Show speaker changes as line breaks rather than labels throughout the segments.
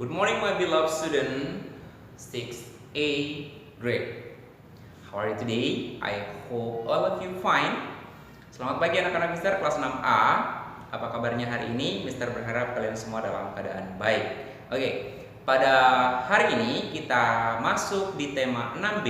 Good morning, my beloved student, 6A grade. How are you today? I hope all of you fine. Selamat pagi anak-anak Mister kelas 6A. Apa kabarnya hari ini? Mister berharap kalian semua dalam keadaan baik. Oke, pada hari ini kita masuk di tema 6B,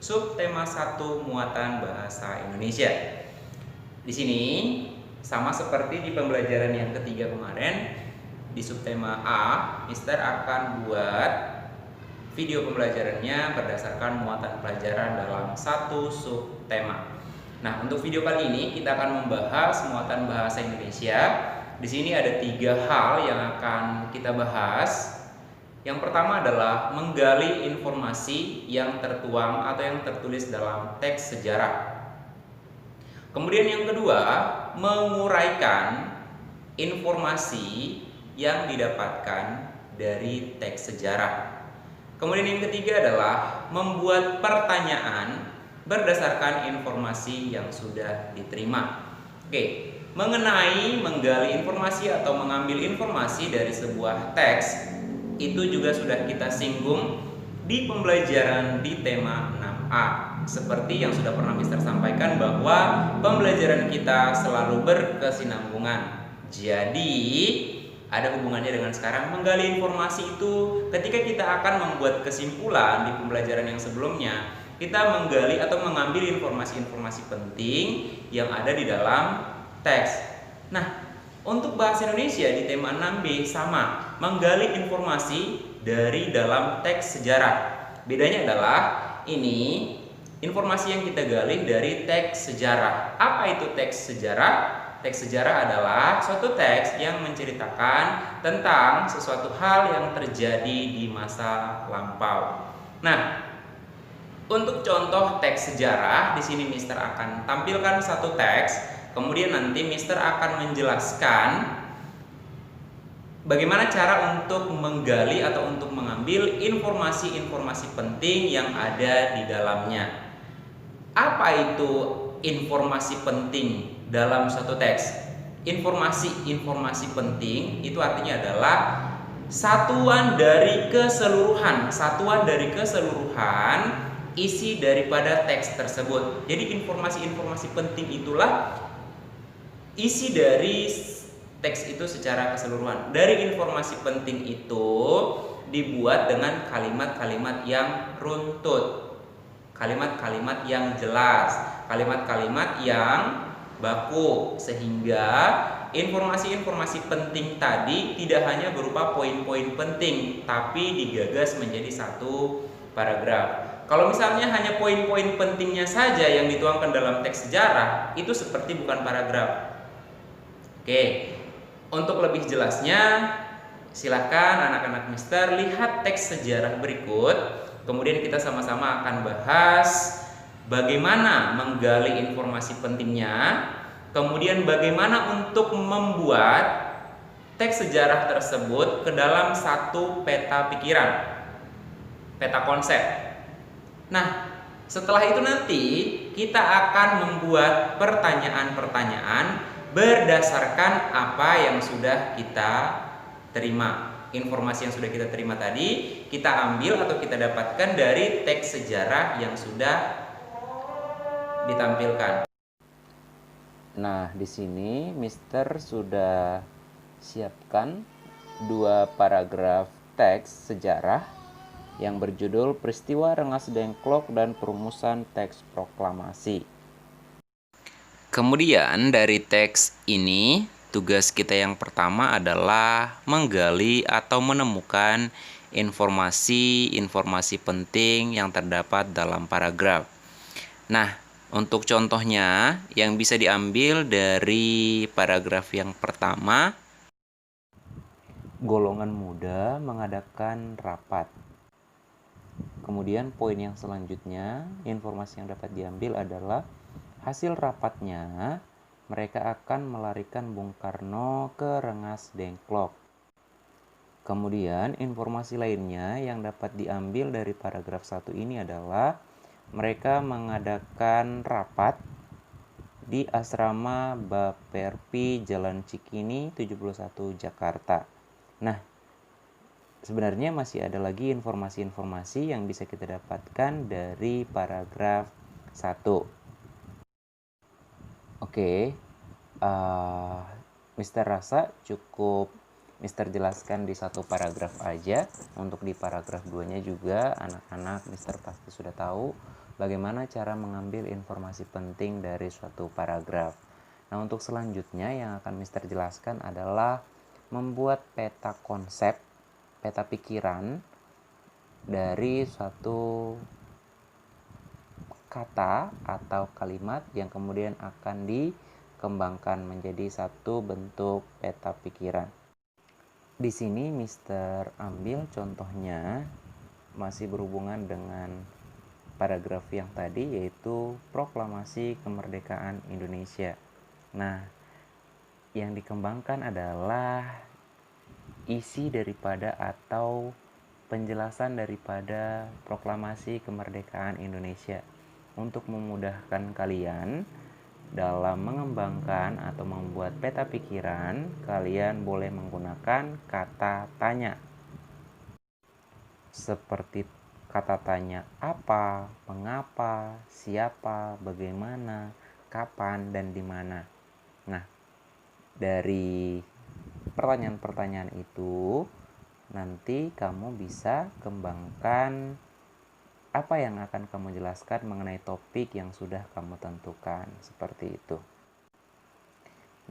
subtema 1 muatan bahasa Indonesia. Di sini sama seperti di pembelajaran yang ketiga kemarin, di subtema A, Mister akan buat video pembelajarannya berdasarkan muatan pelajaran dalam satu subtema. Nah, untuk video kali ini kita akan membahas muatan bahasa Indonesia. Di sini ada 3 hal yang akan kita bahas. Yang pertama adalah menggali informasi yang tertuang atau yang tertulis dalam teks sejarah. Kemudian yang kedua, menguraikan informasi yang didapatkan dari teks sejarah. Kemudian yang ketiga adalah membuat pertanyaan berdasarkan informasi yang sudah diterima. Oke, mengenai menggali informasi atau mengambil informasi dari sebuah teks, itu juga sudah kita singgung di pembelajaran di tema 6A. Seperti yang sudah pernah Mister sampaikan bahwa pembelajaran kita selalu berkesinambungan. Jadi ada hubungannya dengan sekarang. Menggali informasi itu ketika kita akan membuat kesimpulan di pembelajaran yang sebelumnya, kita menggali atau mengambil informasi-informasi penting yang ada di dalam teks. Nah, untuk bahasa Indonesia di tema 6B sama, menggali informasi dari dalam teks sejarah. Bedanya adalah ini informasi yang kita gali dari teks sejarah. Apa itu teks sejarah? Teks sejarah adalah suatu teks yang menceritakan tentang sesuatu hal yang terjadi di masa lampau. Nah, untuk contoh teks sejarah, di sini Mister akan tampilkan satu teks, kemudian nanti Mister akan menjelaskan bagaimana cara untuk menggali atau untuk mengambil informasi-informasi penting yang ada di dalamnya. Apa itu informasi penting dalam suatu teks? Informasi-informasi penting itu artinya adalah satuan dari keseluruhan isi daripada teks tersebut. Jadi informasi-informasi penting itulah isi dari teks itu secara keseluruhan. Dari informasi penting itu dibuat dengan kalimat-kalimat yang runtut, kalimat-kalimat yang jelas, kalimat-kalimat yang baku, sehingga informasi-informasi penting tadi tidak hanya berupa poin-poin penting, tapi digagas menjadi satu paragraf. Kalau misalnya hanya poin-poin pentingnya saja yang dituangkan dalam teks sejarah, itu seperti bukan paragraf. Oke, untuk lebih jelasnya, silahkan anak-anak Mister lihat teks sejarah berikut. Kemudian kita sama-sama akan bahas bagaimana menggali informasi pentingnya, kemudian bagaimana untuk membuat teks sejarah tersebut ke dalam satu peta pikiran, peta konsep. Nah, setelah itu nanti kita akan membuat pertanyaan-pertanyaan berdasarkan apa yang sudah kita terima. Informasi yang sudah kita terima tadi kita ambil atau kita dapatkan dari teks sejarah yang sudah ditampilkan.
Nah, di sini Mister sudah siapkan 2 paragraf teks sejarah yang berjudul Peristiwa Rengas Dengklok dan Perumusan Teks Proklamasi.
Kemudian dari teks ini, tugas kita yang pertama adalah menggali atau menemukan informasi-informasi penting yang terdapat dalam paragraf. Nah, untuk contohnya yang bisa diambil dari paragraf yang pertama,
golongan muda mengadakan rapat. Kemudian poin yang selanjutnya, informasi yang dapat diambil adalah hasil rapatnya mereka akan melarikan Bung Karno ke Rengas Dengklok. Kemudian informasi lainnya yang dapat diambil dari paragraf 1 ini adalah mereka mengadakan rapat di asrama Baperpi Jalan Cikini 71 Jakarta. Nah, sebenarnya masih ada lagi informasi-informasi yang bisa kita dapatkan dari paragraf 1. Oke, Mister rasa cukup Mister jelaskan di satu paragraf aja. Untuk di paragraf 2-nya juga anak-anak Mister pasti sudah tahu bagaimana cara mengambil informasi penting dari suatu paragraf. Nah, untuk selanjutnya yang akan Mister jelaskan adalah membuat peta konsep, peta pikiran dari suatu kata atau kalimat yang kemudian akan dikembangkan menjadi satu bentuk peta pikiran. Di sini Mister ambil contohnya masih berhubungan dengan paragraf yang tadi, yaitu Proklamasi Kemerdekaan Indonesia. Nah, yang dikembangkan adalah isi daripada atau penjelasan daripada Proklamasi Kemerdekaan Indonesia. Untuk memudahkan kalian dalam mengembangkan atau membuat peta pikiran, kalian boleh menggunakan kata tanya. Seperti kata tanya apa, mengapa, siapa, bagaimana, kapan, dan di mana. Nah, dari pertanyaan-pertanyaan itu nanti kamu bisa kembangkan apa yang akan kamu jelaskan mengenai topik yang sudah kamu tentukan, seperti itu.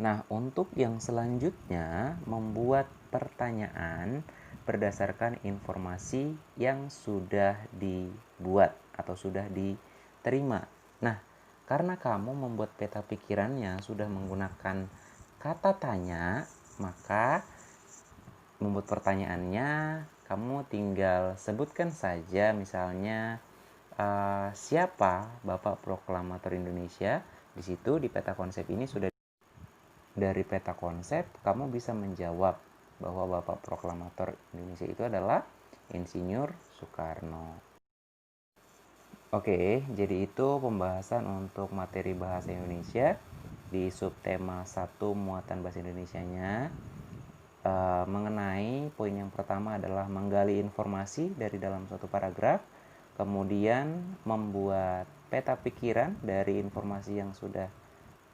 Nah, untuk yang selanjutnya, membuat pertanyaan berdasarkan informasi yang sudah dibuat atau sudah diterima. Nah, karena kamu membuat peta pikirannya sudah menggunakan kata tanya, maka membuat pertanyaannya kamu tinggal sebutkan saja, misalnya siapa Bapak Proklamator Indonesia. Di situ di peta konsep ini sudah, dari peta konsep kamu bisa menjawab bahwa Bapak Proklamator Indonesia itu adalah Insinyur Soekarno. Oke, jadi itu pembahasan untuk materi bahasa Indonesia di subtema 1 muatan bahasa Indonesianya. Mengenai poin yang pertama adalah menggali informasi dari dalam suatu paragraf, kemudian membuat peta pikiran dari informasi yang sudah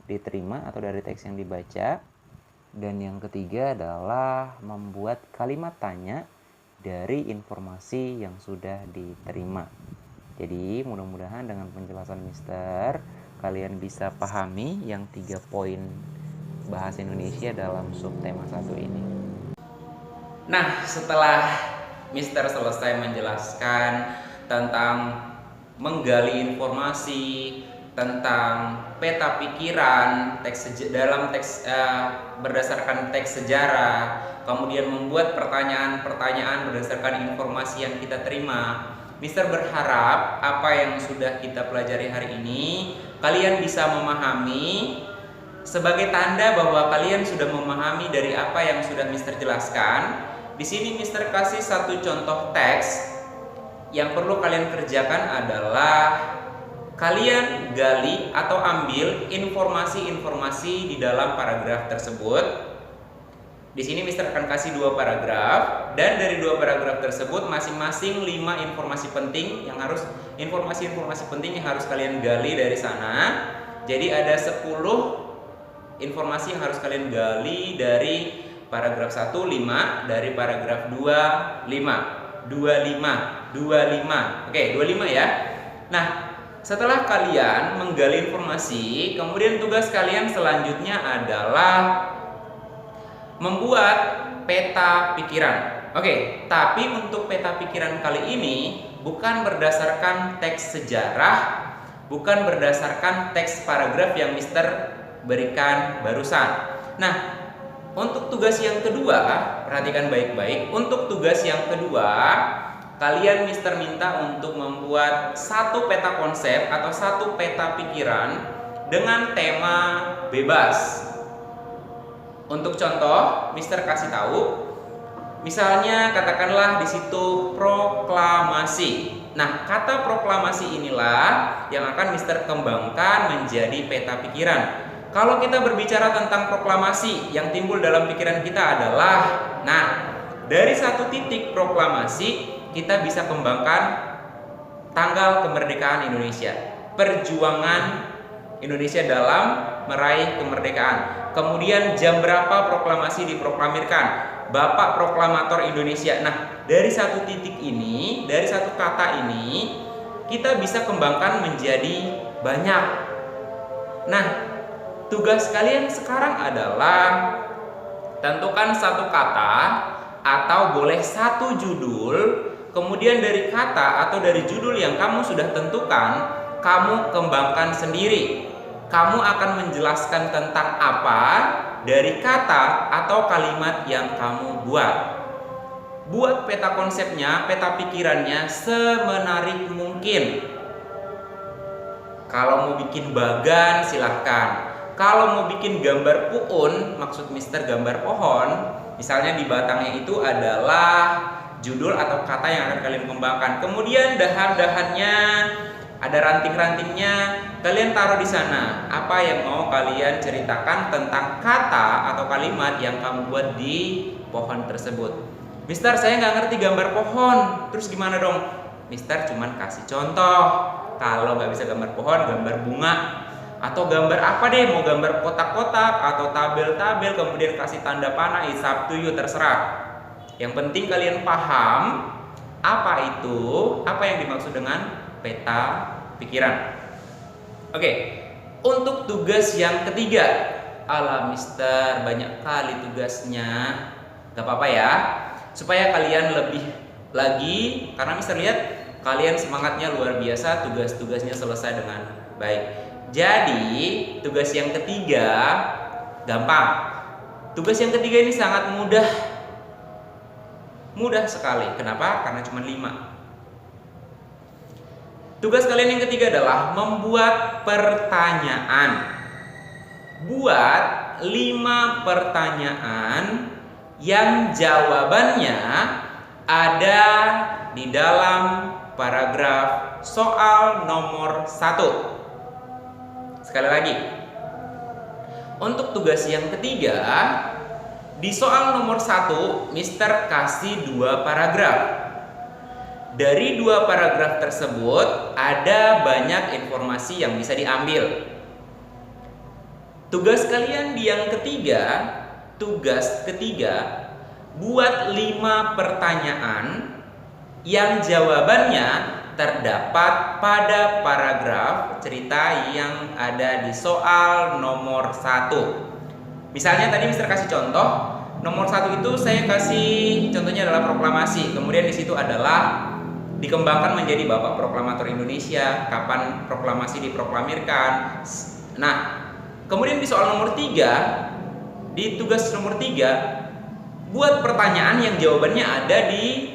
diterima atau dari teks yang dibaca, dan yang ketiga adalah membuat kalimat tanya dari informasi yang sudah diterima. Jadi mudah-mudahan dengan penjelasan Mister kalian bisa pahami yang 3 poin bahasa Indonesia dalam subtema 1 ini.
Nah, setelah Mister selesai menjelaskan tentang menggali informasi, tentang peta pikiran, berdasarkan teks sejarah, kemudian membuat pertanyaan-pertanyaan berdasarkan informasi yang kita terima, Mister berharap apa yang sudah kita pelajari hari ini kalian bisa memahami sebagai tanda bahwa kalian sudah memahami dari apa yang sudah Mister jelaskan. Di sini Mister kasih satu contoh teks. Yang perlu kalian kerjakan adalah kalian gali atau ambil informasi-informasi di dalam paragraf tersebut. Di sini Mister akan kasih 2 paragraf, dan dari 2 paragraf tersebut masing-masing 5 informasi penting yang harus kalian gali dari sana. Jadi ada 10 informasi yang harus kalian gali dari paragraf 1, 5, dari paragraf 2, 5, 25, 25. Oke, 25 ya. Nah, setelah kalian menggali informasi, kemudian tugas kalian selanjutnya adalah membuat peta pikiran. Oke, tapi untuk peta pikiran kali ini bukan berdasarkan teks sejarah, bukan berdasarkan teks paragraf yang Mister berikan barusan. Nah, untuk tugas yang kedua, perhatikan baik-baik. Untuk tugas yang kedua, kalian Mister minta untuk membuat satu peta konsep atau satu peta pikiran dengan tema bebas. Untuk contoh, Mister kasih tahu, misalnya katakanlah di situ proklamasi. Nah, kata proklamasi inilah yang akan Mister kembangkan menjadi peta pikiran. Kalau kita berbicara tentang proklamasi, yang timbul dalam pikiran kita adalah, nah, dari satu titik proklamasi kita bisa kembangkan tanggal kemerdekaan Indonesia, perjuangan Indonesia dalam meraih kemerdekaan. Kemudian jam berapa proklamasi diproklamirkan, Bapak Proklamator Indonesia. Nah, dari satu titik ini, dari satu kata ini, kita bisa kembangkan menjadi banyak. Nah, tugas kalian sekarang adalah tentukan satu kata atau boleh satu judul. Kemudian dari kata atau dari judul yang kamu sudah tentukan, kamu kembangkan sendiri. Kamu akan menjelaskan tentang apa dari kata atau kalimat yang kamu buat. Buat peta konsepnya, peta pikirannya semenarik mungkin. Kalau mau bikin bagan silahkan. Kalau mau bikin gambar puun, maksud Mister gambar pohon, misalnya di batangnya itu adalah judul atau kata yang akan kalian kembangkan. Kemudian dahan-dahannya, ada ranting-rantingnya, kalian taruh di sana. Apa yang mau kalian ceritakan tentang kata atau kalimat yang kamu buat di pohon tersebut. Mister, saya nggak ngerti gambar pohon. Terus gimana dong? Mister cuman kasih contoh. Kalau nggak bisa gambar pohon, gambar bunga. Atau gambar apa deh, mau gambar kotak-kotak atau tabel-tabel, kemudian kasih tanda panah, it's up to you, terserah. Yang penting kalian paham apa itu, apa yang dimaksud dengan peta pikiran. Oke, untuk tugas yang ketiga, ala Mister banyak kali tugasnya, gak apa-apa ya, supaya kalian lebih lagi, karena Mister lihat kalian semangatnya luar biasa, tugas-tugasnya selesai dengan baik. Jadi tugas yang ketiga gampang. Tugas yang ketiga ini sangat mudah. Mudah sekali. Kenapa? Karena cuma 5. Tugas kalian yang ketiga adalah membuat pertanyaan. Buat 5 pertanyaan yang jawabannya ada di dalam paragraf soal nomor 1. Sekali lagi, untuk tugas yang ketiga, di soal nomor 1, Mister kasih 2 paragraf. Dari 2 paragraf tersebut, ada banyak informasi yang bisa diambil. Tugas kalian di yang ketiga, tugas ketiga, buat 5 pertanyaan yang jawabannya terdapat pada paragraf cerita yang ada di soal nomor 1. Misalnya tadi Mister kasih contoh, nomor 1 itu saya kasih contohnya adalah proklamasi. Kemudian di situ adalah dikembangkan menjadi Bapak Proklamator Indonesia, kapan proklamasi diproklamirkan. Nah, kemudian di soal nomor 3, di tugas nomor 3, buat pertanyaan yang jawabannya ada di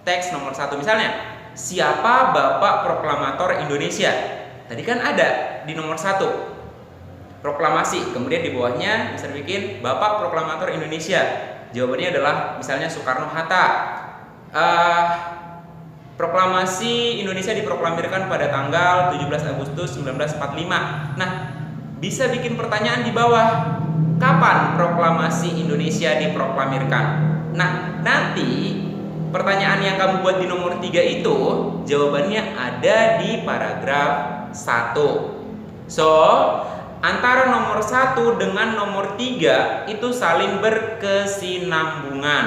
teks nomor 1. Misalnya, siapa Bapak Proklamator Indonesia? Tadi kan ada di nomor 1 proklamasi, kemudian di bawahnya bisa bikin Bapak Proklamator Indonesia. Jawabannya adalah misalnya Soekarno-Hatta. Proklamasi Indonesia diproklamirkan pada tanggal 17 Agustus 1945. Nah, bisa bikin pertanyaan di bawah, kapan proklamasi Indonesia diproklamirkan? Nah, nanti pertanyaan yang kamu buat di nomor 3 itu jawabannya ada di paragraf 1. So, antara nomor 1 dengan nomor 3 itu saling berkesinambungan.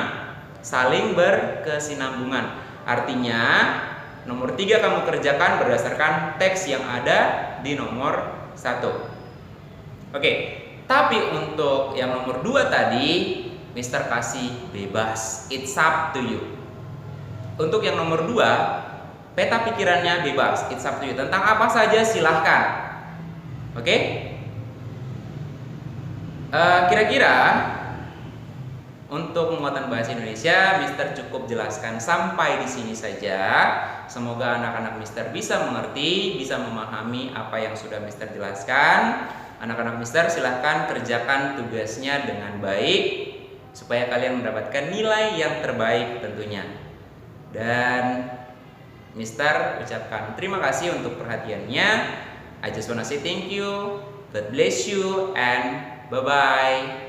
Saling berkesinambungan. Artinya, nomor 3 kamu kerjakan berdasarkan teks yang ada di nomor 1. Oke, tapi untuk yang nomor 2 tadi, Mister kasih bebas. It's up to you. Untuk yang nomor 2, peta pikirannya bebas, it's up to you. Tentang apa saja silahkan. Oke? Kira-kira untuk penguatan bahasa Indonesia, Mister cukup jelaskan sampai di sini saja. Semoga anak-anak Mister bisa mengerti, bisa memahami apa yang sudah Mister jelaskan. Anak-anak Mister silahkan kerjakan tugasnya dengan baik supaya kalian mendapatkan nilai yang terbaik tentunya. Dan Mister ucapkan terima kasih untuk perhatiannya. I just wanna say thank you, God bless you, and bye-bye.